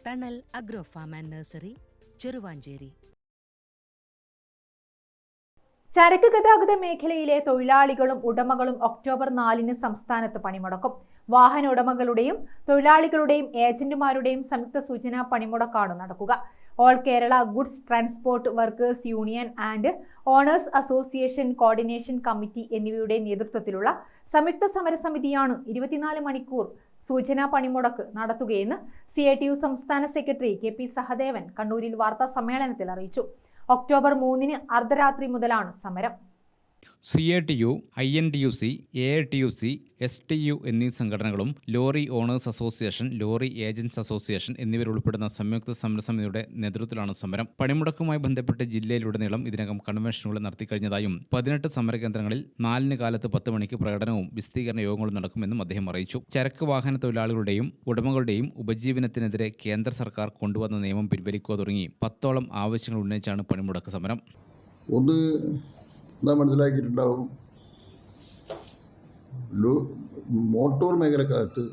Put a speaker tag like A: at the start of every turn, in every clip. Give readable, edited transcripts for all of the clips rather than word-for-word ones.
A: തണൽ agro farm and nursery, Cheruvanchery.
B: ചരക്ക് ഗതാഗത മേഖലയിലെ തൊഴിലാളികളും ഉടമകളും ഒക്ടോബർ 4-ന് സംസ്ഥാനത്ത് പണിമുടക്കും. വാഹന ഉടമകളുടെയും തൊഴിലാളികളുടെയും ഏജന്റുമാരുടെയും സംയുക്ത സൂചനാ പണിമുടക്കാണ് നടക്കുക. All Kerala goods transport workers union and owners association coordination committee എന്നിവയുടെ നേതൃത്വത്തിലുള്ള സംയുക്ത സമരസമിതിയാണ് 24 മണിക്കൂർ സൂചനാ പണിമുടക്ക് നടത്തുകയെന്ന് CITU സംസ്ഥാന സെക്രട്ടറി KP സഹദേവൻ കണ്ണൂരിൽ വാർത്താ സമ്മേളനത്തിൽ അറിയിച്ചു. ഒക്ടോബർ 3-ന് അർദ്ധരാത്രി മുതലാണ് സമരം.
C: CITU, INTUC, AITUC, STU എന്നീ സംഘടനകളും lorry owners association, lorry agents association എന്നിവരുൾപ്പെടുന്ന സംയുക്ത സമരസമിതിയുടെ നേതൃത്വത്തിലാണ് സമരം. പണിമുടക്കുമായി ബന്ധപ്പെട്ട് ജില്ലയിലുടനീളം ഇതിനകം കൺവെൻഷനുകൾ നടത്തിക്കഴിഞ്ഞതായും 18 സമരകേന്ദ്രങ്ങളിൽ 4-ന് കാലത്ത് 10 മണിക്ക് പ്രകടനവും വിശദീകരണ യോഗങ്ങളും നടക്കുമെന്നും അദ്ദേഹം അറിയിച്ചു. ചരക്ക് വാഹന തൊഴിലാളികളുടെയും ഉടമകളുടെയും ഉപജീവനത്തിനെതിരെ കേന്ദ്ര സർക്കാർ കൊണ്ടുവന്ന നിയമം പിൻവലിക്കുക തുടങ്ങി 10ഓളം ആവശ്യങ്ങൾ ഉന്നയിച്ചാണ് പണിമുടക്ക് സമരം.
D: നാം മനസ്സിലാക്കിയിട്ടുണ്ടാവും, മോട്ടോർ മേഖലക്കകത്ത്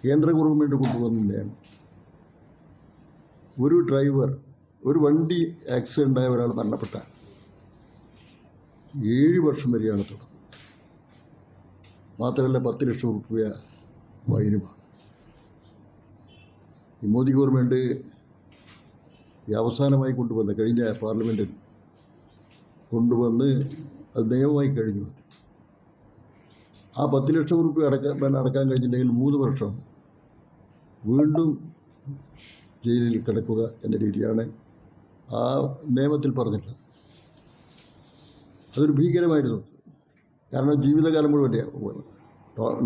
D: കേന്ദ്ര ഗവൺമെൻറ് കൊണ്ടുവന്ന നിയമം, ഒരു ഡ്രൈവർ ഒരു വണ്ടി ആക്സിഡൻ്റ് ആയ ഒരാൾ മരണപ്പെട്ടാൽ 7 വർഷം വരെയാണ് തുടങ്ങുന്നത്. മാത്രമല്ല 10 ലക്ഷം രൂപ ഫൈനുമാണ്. ഈ മോദി ഗവൺമെൻറ് അവസാനമായി കൊണ്ടുവന്ന കഴിഞ്ഞ പാർലമെൻറ്റിൽ കൊണ്ടുവന്ന് അത് നിയമമായി കഴിഞ്ഞു. ആ 10 ലക്ഷം രൂപ അടക്കാൻ കഴിഞ്ഞില്ലെങ്കിൽ 3 വർഷം വീണ്ടും ജയിലിൽ കിടക്കുക എന്ന രീതിയാണ് ആ നിയമത്തിൽ പറഞ്ഞിട്ടുള്ളത്. അതൊരു ഭീകരമായിരുന്നു. കാരണം ജീവിതകാലം മുഴുവൻ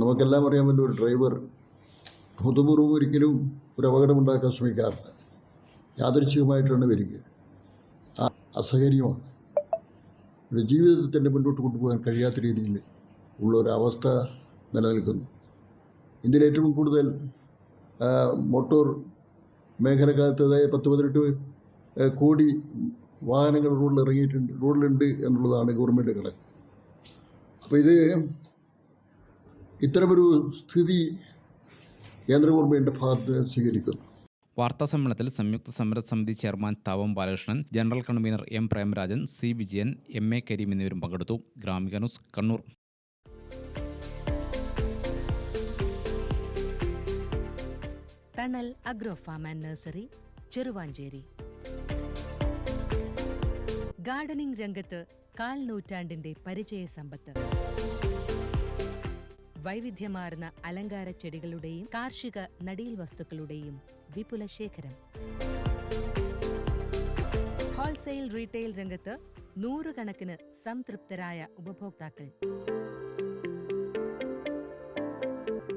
D: നമുക്കെല്ലാം അറിയാമല്ലോ, ഒരു ഡ്രൈവർ ബോധപൂർവ്വം ഒരിക്കലും ഒരു അപകടമുണ്ടാക്കാൻ ശ്രമിക്കാറില്ല. യാദൃച്ഛികമായിട്ടാണ് വരിക. അസഹനീയമാണ്. ജീവിതത്തിൽ തന്നെ മുന്നോട്ട് കൊണ്ടുപോകാൻ കഴിയാത്ത രീതിയിൽ ഉള്ള ഒരവസ്ഥ നിലനിൽക്കുന്നു. ഇന്ത്യയിൽ ഏറ്റവും കൂടുതൽ മോട്ടോർ മേഖലക്കകത്ത് 10-18 കോടി വാഹനങ്ങൾ റോഡിലുണ്ട് എന്നുള്ളതാണ് ഗവൺമെൻറ് കണക്ക്. അപ്പോൾ ഇത്തരമൊരു സ്ഥിതി കേന്ദ്ര ഗവൺമെൻറ്റിൻ്റെ ഭാഗത്ത് സ്വീകരിക്കുന്നു.
C: വാർത്താ സമ്മേളനത്തിൽ സംയുക്ത സമരസമിതി chairman Thavam Balakrishnan, general convener M Premarajan, C Vijayan, MA Kareem എന്നിവരും പങ്കെടുത്തു. Gramika news, Kannur.
A: Thanal agro farm and nursery, Cheruvanchery. Gardening രംഗത്ത് 1/4 നൂറ്റാണ്ടിന്റെ പരിചയ സമ്പത്ത്. വൈവിധ്യമാർന്ന അലങ്കാര ചെടികളുടെയും കാർഷിക നടീൽ വസ്തുക്കളുടെയും വിപുല ശേഖരം. ഹോൾസെയിൽ റീറ്റെയിൽ രംഗത്ത് 100 കണക്കിന് സംതൃപ്തരായ ഉപഭോക്താക്കൾ.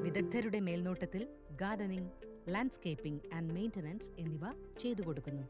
A: വിദഗ്ധരുടെ മേൽനോട്ടത്തിൽ ഗാർഡനിംഗ്, ലാൻഡ്സ്കേപ്പിംഗ് ആൻഡ് മെയിൻ്റനൻസ് എന്നിവ ചെയ്തു കൊടുക്കുന്നു.